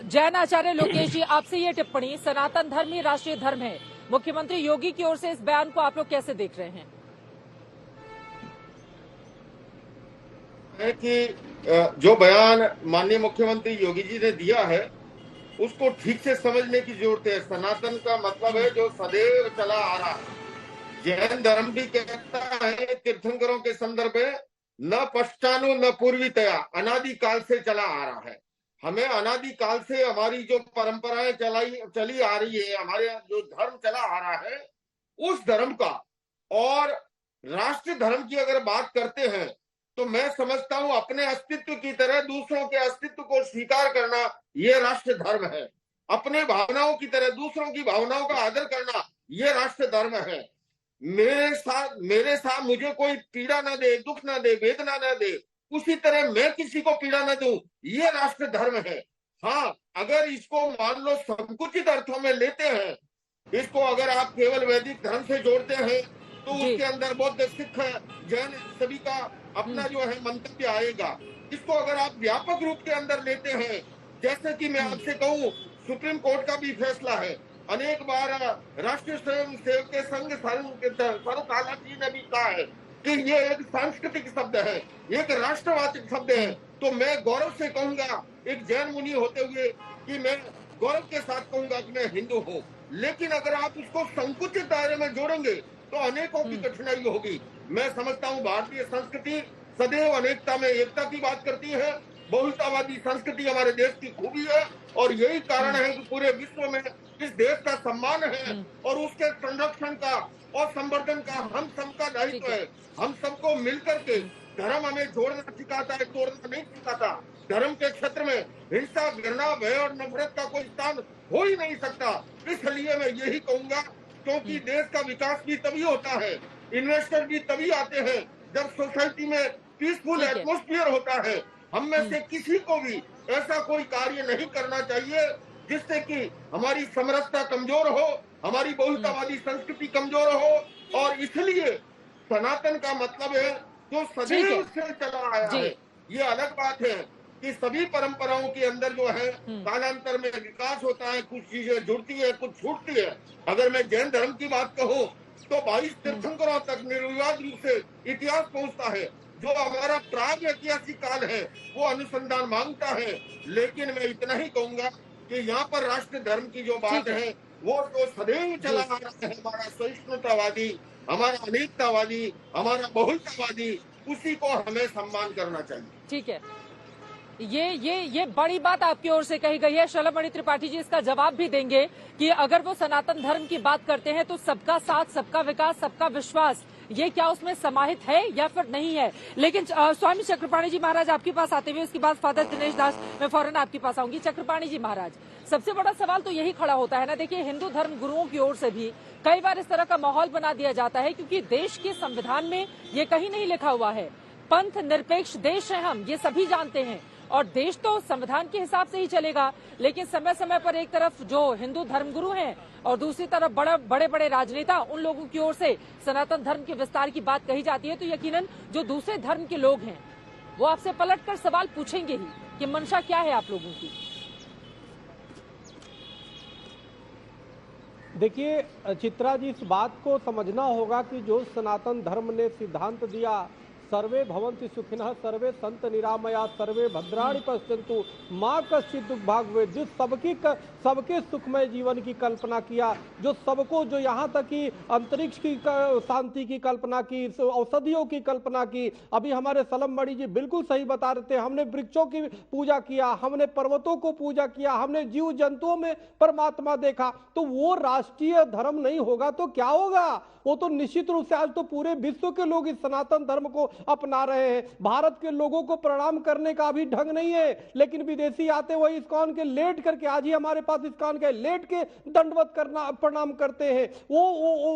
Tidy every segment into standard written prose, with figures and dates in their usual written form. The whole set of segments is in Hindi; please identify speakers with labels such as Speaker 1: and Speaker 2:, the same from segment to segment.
Speaker 1: जैन आचार्य लोकेश जी, आपसे ये टिप्पणी, सनातन धर्म ही राष्ट्रीय धर्म है, मुख्यमंत्री योगी की ओर से इस बयान को आप लोग कैसे देख रहे हैं?
Speaker 2: है कि जो बयान माननीय मुख्यमंत्री योगी जी ने दिया है उसको ठीक से समझने की जरूरत है। सनातन का मतलब है जो सदैव चला आ रहा है। जैन धर्म भी कहता है तीर्थंकरों के संदर्भ में, न पश्चानु न पूर्वीतया, अनादि काल से चला आ रहा है। हमें अनादि काल से हमारी जो परंपराएं चली आ रही है, हमारे जो धर्म चला आ रहा है, उस धर्म का और राष्ट्र धर्म की अगर बात करते हैं तो मैं समझता हूं अपने अस्तित्व की तरह दूसरों के अस्तित्व को स्वीकार करना ये राष्ट्र धर्म है। अपने भावनाओं की तरह दूसरों की भावनाओं का आदर करना ये राष्ट्र धर्म है। मेरे साथ मुझे कोई पीड़ा ना दे, दुख ना दे, वेदना ना दे, उसी तरह मैं किसी को पीड़ा ना दूं, ये राष्ट्र धर्म है। हाँ, अगर इसको मान लो संकुचित अर्थों में लेते हैं, इसको अगर आप केवल वैदिक धर्म से जोड़ते हैं तो उसके अंदर बौद्ध, सिख, जैन सभी का अपना जो है मंतव्य आएगा। इसको अगर आप व्यापक रूप के अंदर लेते हैं, जैसे कि मैं आपसे कहूं, सुप्रीम कोर्ट का भी फैसला है, अनेक बार राष्ट्रीय स्वयं सेवक संघ सर्वकाला जी ने भी कहा है कि ये एक सांस्कृतिक शब्द है, एक राष्ट्रवाचक शब्द है। तो मैं गौरव से कहूंगा, एक जैन मुनि होते हुए, कि मैं गौरव के साथ कहूंगा कि मैं हिंदू हूँ। लेकिन अगर आप उसको संकुचित दायरे में जोड़ेंगे तो अनेकों की कठिनाई होगी। मैं समझता हूँ भारतीय संस्कृति सदैव अनेकता में एकता की बात करती है। बहुलतावादी संस्कृति हमारे देश की खूबी है और यही कारण है कि पूरे विश्व में इस देश का सम्मान है और उसके संरक्षण का और संवर्धन का हम सबका दायित्व है। हम सबको मिलकर के, धर्म हमें जोड़ना सिखाता है, तोड़ना नहीं सिखाता। धर्म के क्षेत्र में हिंसा, घृणा, भय और नफरत का कोई स्थान हो ही नहीं सकता। इसलिए मैं यही कहूंगा, क्योंकि देश का विकास भी तभी होता है, इन्वेस्टर भी तभी आते हैं जब सोसाइटी में पीसफुल एटमॉस्फेयर होता है। हम में से किसी को भी ऐसा कोई कार्य नहीं करना चाहिए जिससे कि हमारी समरसता कमजोर हो, हमारी बहुलतावादी संस्कृति कमजोर हो। और इसलिए सनातन का मतलब है जो सदैव से चला आया है। ये अलग बात है कि सभी परंपराओं के अंदर जो है कालांतर में विकास होता है, कुछ चीजें जुड़ती है, कुछ छूटती है। अगर मैं जैन धर्म की बात कहूँ तो 22 तीर्थंकरों तक निर्विवाद रूप से इतिहास पहुंचता है। जो हमारा प्राग ऐतिहासिक काल है वो अनुसंधान मांगता है। लेकिन मैं इतना ही कहूंगा कि यहाँ पर राष्ट्र धर्म की जो बात है वो तो सदैव चला आ रहा है। हमारा सहिष्णुतावादी, हमारा अनेकतावादी, हमारा बहुलतावादी, उसी को हमें सम्मान करना चाहिए।
Speaker 1: ठीक है, ये बड़ी बात आपकी ओर से कही गई है। शलभमणि त्रिपाठी जी इसका जवाब भी देंगे कि अगर वो सनातन धर्म की बात करते हैं तो सबका साथ, सबका विकास, सबका विश्वास, ये क्या उसमें समाहित है या फिर नहीं है। लेकिन स्वामी चक्रपाणी जी महाराज आपके पास आते हुए, उसके बाद फादर दिनेश दास, मैं फौरन आपके पास आऊंगी। चक्रपाणी जी महाराज, सबसे बड़ा सवाल तो यही खड़ा होता है ना, देखिए हिंदू धर्म गुरुओं की ओर से भी कई बार इस तरह का माहौल बना दिया जाता है, क्योंकि देश के संविधान में ये कहीं नहीं लिखा हुआ है। पंथ निरपेक्ष देश है हम, ये सभी जानते हैं, और देश तो संविधान के हिसाब से ही चलेगा। लेकिन समय समय पर एक तरफ जो हिंदू धर्मगुरु हैं और दूसरी तरफ बड़े बड़े राजनेता, उन लोगों की ओर से सनातन धर्म के विस्तार की बात कही जाती है, तो यकीनन जो दूसरे धर्म के लोग हैं वो आपसे पलटकर सवाल पूछेंगे ही कि मंशा क्या है आप लोगों की।
Speaker 3: देखिए चित्रा जी, इस बात को समझना होगा कि जो सनातन धर्म ने सिद्धांत दिया, सर्वे भवन्ति सुखिनः, सर्वे संत निरामया, सर्वे भद्राणि पश्यन्तु मां कश्चित् दुख भाग वे, जिस सबके सुखमय जीवन की कल्पना किया, जो सबको, जो यहाँ तक कि अंतरिक्ष की शांति की कल्पना की, औषधियों की कल्पना की। अभी हमारे शलभमणि जी बिल्कुल सही बता रहे थे, हमने वृक्षों की पूजा किया, हमने पर्वतों को पूजा किया, हमने जीव जंतुओं में परमात्मा देखा। तो वो राष्ट्रीय धर्म नहीं होगा तो क्या होगा? वो तो निश्चित रूप से आज तो पूरे विश्व के लोग इस सनातन धर्म को अपना रहे हैं। भारत के लोगों को प्रणाम करने का भी ढंग नहीं है, लेकिन विदेशी आते वही इस्कॉन के लेट करके, आज ही हमारे पास इस्कॉन के लेट के दंडवत करना, प्रणाम करते हैं। वो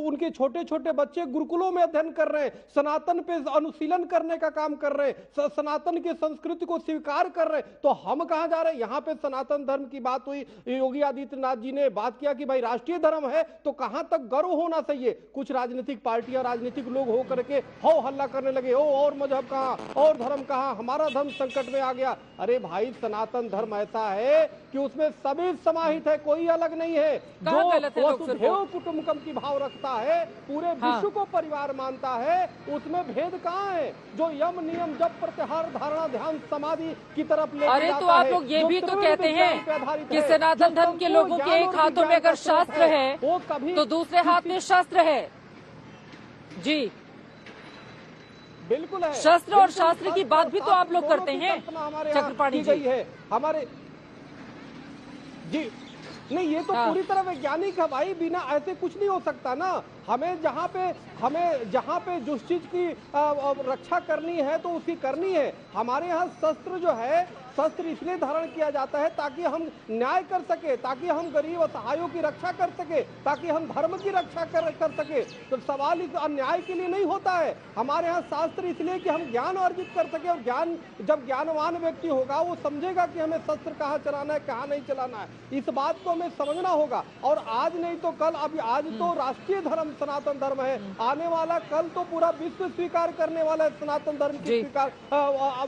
Speaker 3: उनके छोटे छोटे बच्चे गुरुकुलों में अध्ययन कर रहे हैं, सनातन पे अनुशीलन करने का काम कर रहे हैं, सनातन की संस्कृति को स्वीकार कर रहे हैं। तो हम कहां जा रहे हैं? यहाँ पे सनातन धर्म की बात हुई, योगी आदित्यनाथ जी ने बात किया कि भाई राष्ट्रीय धर्म है तो कहां तक गर्व होना चाहिए। कुछ राजनीतिक पार्टियां, राजनीतिक लोग हो करके हो हल्ला करने लगे, ओ और मजहब कहाँ और धर्म कहाँ, हमारा धर्म संकट में आ गया। अरे भाई, सनातन धर्म ऐसा है कि उसमें सभी समाहित है, कोई अलग नहीं है। जो वसुधैव कुटुंबकम की भाव रखता है, पूरे विश्व को परिवार मानता है, उसमें भेद कहाँ है? जो यम नियम जब प्रत्याहार धारणा ध्यान समाधि की तरफ ले,
Speaker 1: अरे तो आप लोग ये भी तो कहते हैं कि सनातन धर्म के लोगों के एक हाथों में अगर शास्त्र है तो दूसरे हाथ में शस्त्र है। जी
Speaker 3: बिल्कुल है,
Speaker 1: शस्त्र और शास्त्र की बात भी तो आप लोग करते हैं चक्रपाणी जी।
Speaker 3: है हमारे जी नहीं, ये तो पूरी तरह वैज्ञानिक है भाई, बिना ऐसे कुछ नहीं हो सकता ना। हमें जहाँ पे जिस चीज की रक्षा करनी है तो उसकी करनी है। हमारे यहाँ शस्त्र जो है, शस्त्र इसलिए धारण किया जाता है ताकि हम न्याय कर सके, ताकि हम गरीब असहायों की रक्षा कर सके, ताकि हम धर्म की रक्षा कर सके। तो सवाल इस अन्याय के लिए नहीं होता है। हमारे यहाँ शास्त्र इसलिए कि हम ज्ञान अर्जित कर सके, और ज्ञान जब ज्ञानवान व्यक्ति होगा वो समझेगा कि हमें शस्त्र कहाँ चलाना है, कहाँ नहीं चलाना है। इस बात को हमें समझना होगा। और आज नहीं तो कल, अभी आज तो राष्ट्रीय धर्म सनातन धर्म है, आने वाला कल तो पूरा विश्व स्वीकार करने वाला है सनातन धर्म की स्वीकार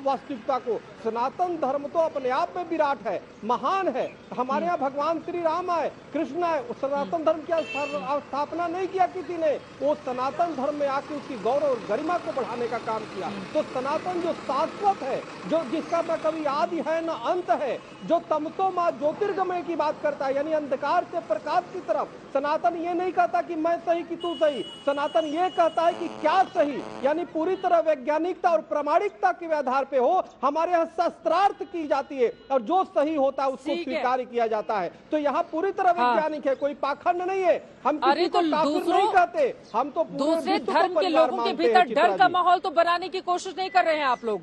Speaker 3: वास्तविकता को। सनातन धर्म तो अपने आप में विराट है, महान है। हमारे यहाँ भगवान श्री राम आए, कृष्ण आए, सनातन धर्म की स्थापना नहीं किया किसी ने, वो सनातन धर्म में आके उसकी गौरव और गरिमा को बढ़ाने का काम किया। तो सनातन जो शाश्वत है, जो जिसका न कभी आदि है न अंत है, जो तमसो मां ज्योतिर्गमय की बात करता है, यानी अंधकार से प्रकाश की तरफ। सनातन ये नहीं कहता कि मैं सही कि तू सही, सनातन ये कहता है कि क्या सही, यानी पूरी तरह वैज्ञानिकता और प्रामाणिकता के आधार पे हो। हमारे यहाँ शस्त्रार्थ की जाती है और जो सही होता है उसको स्वीकार किया जाता है। तो यहाँ पूरी तरह वैज्ञानिक है, कोई पाखंड नहीं है। हम किसी को काफिर नहीं कहते, हम तो
Speaker 1: दूसरे धर्म के लोगों के भीतर डर का माहौल तो बनाने की कोशिश नहीं कर रहे हैं आप लोग।